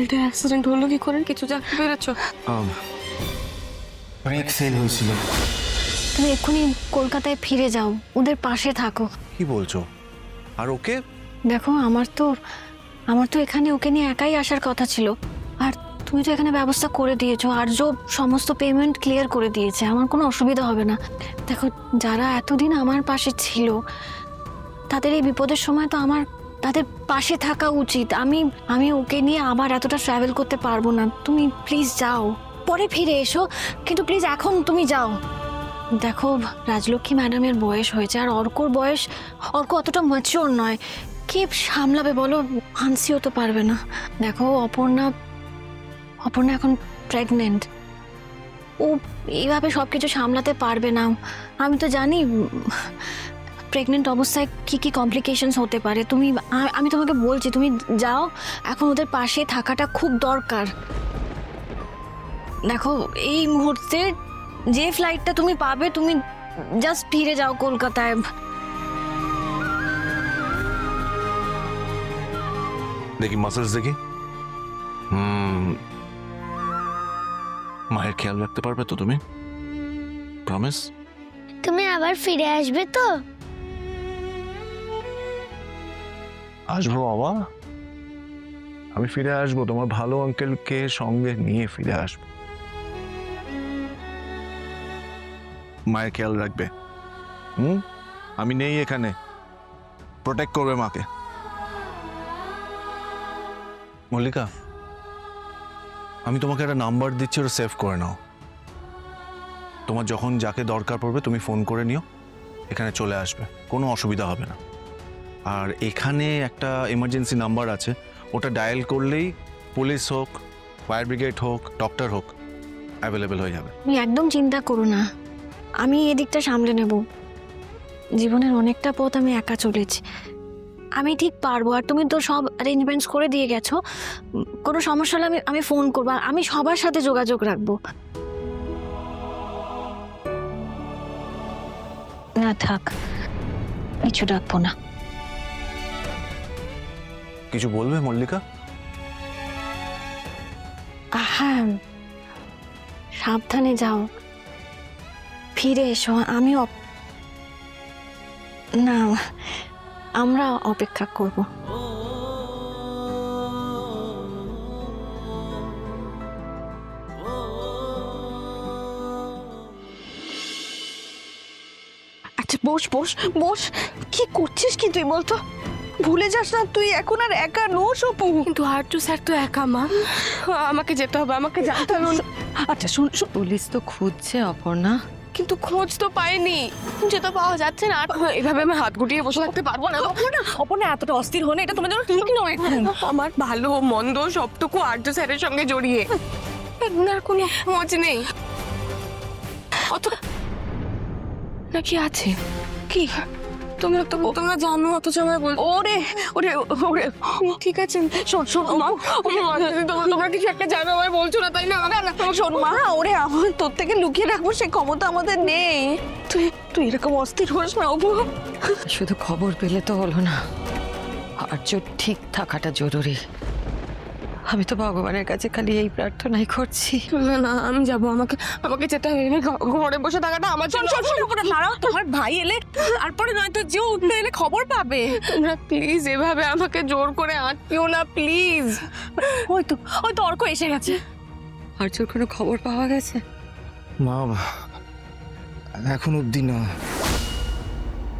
গাড়িটা অ্যাক্সিডেন্ট হলো কি করে? কিছু জানতে পেরেছো? ব্রেক ফেল হয়েছিল। তুমি এক্ষুনি কলকাতায় ফিরে যাও, ওদের পাশে থাকো। কি বলছো? আর ওকে? দেখো আমার তো এখানে ওকে নিয়ে একাই আসার কথা ছিল, আর তুমি তো এখানে ব্যবস্থা করে দিয়েছো, আর্য সমস্ত পেমেন্ট ক্লিয়ার করে দিয়েছে, আমার কোনো অসুবিধা হবে না। দেখো, যারা এতদিন আমার পাশে ছিল তাদের এই বিপদের সময় তো আমার তাদের পাশে থাকা উচিত। আমি ওকে নিয়ে আবার এতটা ট্রাভেল করতে পারবো না। তুমি প্লিজ যাও, পরে ফিরে এসো, কিন্তু প্লিজ এখন তুমি যাও। দেখো, রাজলক্ষ্মী ম্যাডামের বয়স হয়েছে, আর অর্ক অতটা ম্যাচিওর নয়। কে সামলাবে বলো? হানসিও তো পারবে না। দেখো, অপর্ণা এখন প্রেগনেন্ট, ও এইভাবে সবকিছু সামলাতে পারবে না। আমি তো জানি প্রেগনেন্ট অবস্থায় কি কি কমপ্লিকেশনস হতে পারে। আমি তোমাকে বলছি, তুমি যাও, এখন ওদের পাশে থাকাটা খুব দরকার। দেখো, এই মুহূর্তে যে ফ্লাইটটা তুমি পাবে, তুমি জাস্ট ফিরে যাও কলকাতায়। দেখি মাসেলস দেখি। মায়ের খেয়াল রাখতে পারবে তো তুমি? প্রমিস? তুমি আবার ফিরে আসবে তো? আসবো বাবা, আমি ফিরে আসবো, তোমার ভালো আঙ্কেলকে সঙ্গে নিয়ে ফিরে আসবো। মায়ের খেয়াল রাখবে। আমি নেই এখানে, প্রোটেক্ট করবে মাকে। মল্লিকা, আমি তোমাকে একটা নাম্বার দিচ্ছি, ওটা সেভ করে নাও। তোমার যখন যাকে দরকার পড়বে তুমি ফোন করে নিও, এখানে চলে আসবে, কোনো অসুবিধা হবে না। আর এখানে একটা এমার্জেন্সি নাম্বার আছে, ওটা ডায়াল করলেই পুলিশ হোক, ফায়ার ব্রিগেড হোক, ডক্টর হোক, অ্যাভেলেবেল হয়ে যাবে। তুমি একদম চিন্তা করো না, আমি এদিকটা সামলে নেব। জীবনের অনেকটা পথ আমি একা চলেছি, আমি ঠিক পারবো। আর তুমি তো সব অ্যারেঞ্জমেন্টস করে দিয়ে গেছো, কোনো সমস্যা হলে আমি ফোন করবো, আর আমি সবার সাথে যোগাযোগ রাখবো। না থাক, কিছু রাখবো না। কিছু বলবে মল্লিকা? হ্যাঁ, সাবধানে যাও, ফিরে এসো। না, আমরা অপেক্ষা করব। আচ্ছা, বস বস বস। কি করছিস কি তুই বলতো? ভুলে যাস না তুই এখন আর একা নোস অপু। কিন্তু আর্য স্যার তো একা, মা। আমাকে যেতে হবে, আমাকে জানতে হবে। আচ্ছা শুন, পুলিশ তো খুঁজছে অপর্ণা। কিন্তু খোঁজ তো পাইনি, খুঁজে তো পাওয়া যাচ্ছে না। আর এভাবে আমি হাত গুটিয়ে বসে থাকতে পারবো না। অপর্ণা এতটা অস্থির হনে, এটা তোমার জন্য ঠিক নয়। আমার ভালো মন্দ সবটুকু আর্য স্যারের সঙ্গে জড়িয়ে, আপনার কোনো খোঁজ নেই অত নাকি আছে? কি তোমরা জানো, অথচ আমায় বল। ওরে ওরে ওরে, ঠিক আছে, শোন শোন মা, তোমরা কিছু একটা জানো, আমায় বলছো না, তাই না? শোন মা, ওরে আমার তোর থেকে লুকিয়ে রাখবো সে ক্ষমতা আমাদের নেই। তুই তুই এরকম অস্থির হোস না অপু। শুধু খবর পেলে তো হলো না, আর্য ঠিক থাকাটা জরুরি। আমি তো ভগবানের কাছে খালি এই প্রার্থনাই করছি। না না, আমি যাবো, আমাকে যেতে হবে। আমি ঘরে বসে থাকাটা আমার জন্য। দাঁড়াও, তোমার ভাই এলে তারপরে নয়তো যে উঠলে এলে খবর পাবে। তোমরা প্লিজ এভাবে আমাকে জোর করে আটকিও না, প্লিজ। ওই তো অর্ক এসে গেছে। আর্যর কোনো খবর পাওয়া গেছে? মা, এখন অবধি না।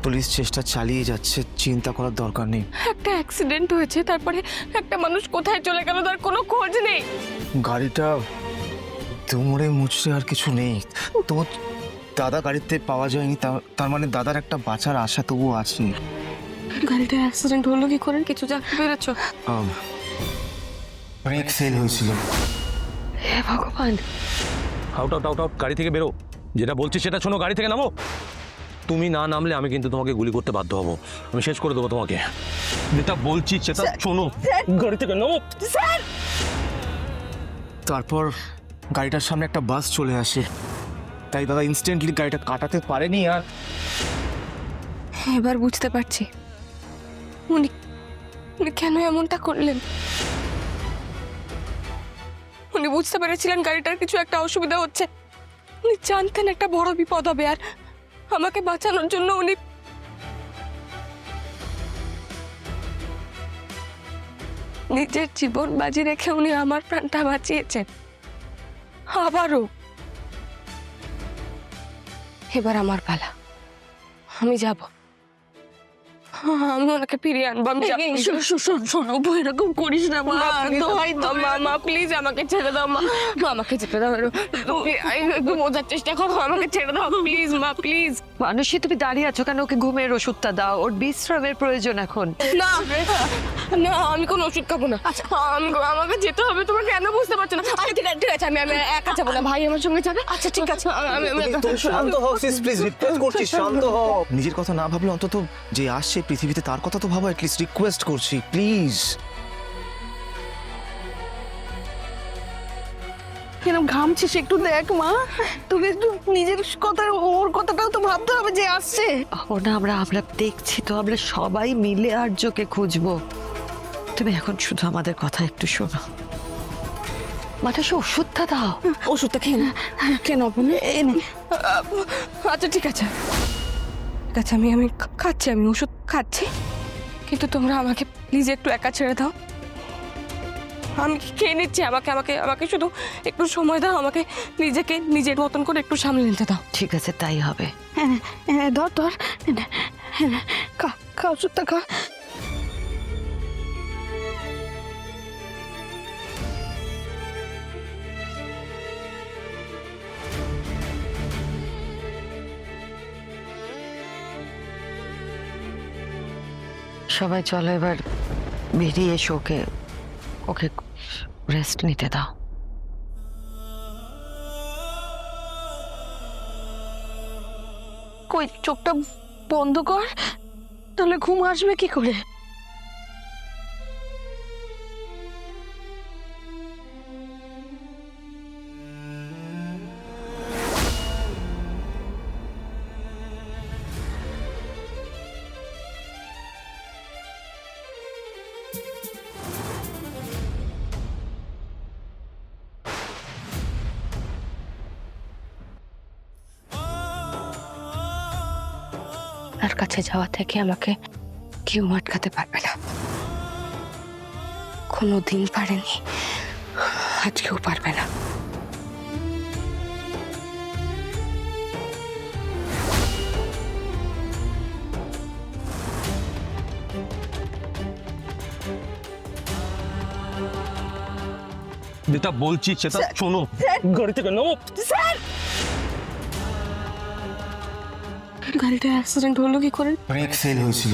পুলিশ চেষ্টা চালিয়ে যাচ্ছে, চিন্তা করার দরকার নেই। একটা অ্যাক্সিডেন্ট হয়েছে, তারপরে একটা মানুষ কোথায় চলে গেল তার কোনো খোঁজ নেই। গাড়িটা দুমড়ে মুচড়ে আর কিছু নেই। তোমার দাদা গাড়িতে পাওয়া যায়নি, তার মানে দাদার একটা বাঁচার আশা তবুও আছে। গাড়িটা অ্যাক্সিডেন্ট হলো কি করে? কিছু জানতে পেরেছো? ব্রেক ফেল হয়েছিল। হে ভগবান! আউট আউট আউট আউট, গাড়ি থেকে বেরো। যেটা বলছি সেটা শোনো, গাড়ি থেকে নামো। তুমি না নামলে আমি কিন্তু তোমাকে গুলি করতে বাধ্য হব, আমি শেষ করে দেবো তোমাকে। যেটা বলছি সেটা শোনো, গাড়ি থেকে নামো। তারপর গাড়িটার সামনে একটা বাস চলে আসে, তাই দাদা ইনস্ট্যান্টলি গাড়িটা কাটাতে পারেনি। আর এবার বুঝতে পারছি উনি কেন এমনটা করলেন। উনি বুঝতে পেরেছিলেন গাড়িটার কিছু একটা অসুবিধা হচ্ছে। উনি জানতেন একটা বড় বিপদ হবে, আর আমাকে বাঁচানোর জন্য উনি নিজের জীবন বাজি রেখে উনি আমার প্রাণটা বাঁচিয়েছেন। আবারও এবার আমার পালা, আমি যাব, আমি ওনাকে ফিরিয়ে আনবো। আমি যাবো। শোনো এরকম করিস না মা, দোহাই তো মা প্লিজ আমাকে ছেড়ে দাও, মা আমাকে ছেড়ে দাও, একটু বোঝার চেষ্টা করো, আমাকে ছেড়ে দাও প্লিজ মা, প্লিজ। মানুষই তুমি দাঁড়িয়ে আছো কেন? ওকে ঘুমের ওষুধটা দাও, ওর বিশ্রামের প্রয়োজন এখন। না না, আমি কোনো ওষুধ খাবো না। আমাকে যেতে হবে, তোমরা কেন বুঝতে পারছো না? আচ্ছা ঠিক আছে, আমি একা যাবো না, ভাই আমার সঙ্গে যাবে। আচ্ছা ঠিক আছে, শান্ত হও সিস, প্লিজ রিকোয়েস্ট করছি, শান্ত হও। নিজের কথা না ভাবলে অন্তত যে আসছে পৃথিবীতে তার কথা তো ভাবো, অ্যাটলিস্ট রিকোয়েস্ট করছি প্লিজ। এরকম ঘামছিস, একটু দেখ মা, তোকে একটু নিজের কথা, ওর কথাটাও তো ভাবতে হবে যে আসছে। ও না, আমরা দেখছি তো, আমরা সবাই মিলে আর্যকে খুঁজবো। তুমি এখন শুধু আমাদের কথা একটু শোনো। মানুষ ওষুধটা দাও। ওষুধটা খেয়ে না, কেন আচ্ছা ঠিক আছে ঠিক আছে, আমি খাচ্ছি, আমি ওষুধ খাচ্ছি, কিন্তু তোমরা আমাকে প্লিজ একটু একা ছেড়ে দাও। আমি খেয়ে নিচ্ছি, আমাকে শুধু একটু সময় দাও, আমাকে নিজেকে নিজের মতন করে একটু সামলে নিতে দাও। ঠিক আছে, তাই হবে। ধর খা ওষুধটা খা। সবাই চলো এবার বেরিয়ে এসো, ওকে রেস্ট নিতে দাও। কই চোখটা বন্ধ কর, তাহলে ঘুম আসবে কি করে? তার কাছে যাওয়া থেকে আমাকে কেউ আটকাতে পারবে না, কোনোদিন পারেনি, আজকেও পারবে না। যেটা বলছি সেটা শোনো, গাড়ি থেকে নামো। গাড়িটা অ্যাক্সিডেন্ট হলো কি করে? ব্রেক ফেল হয়েছিল।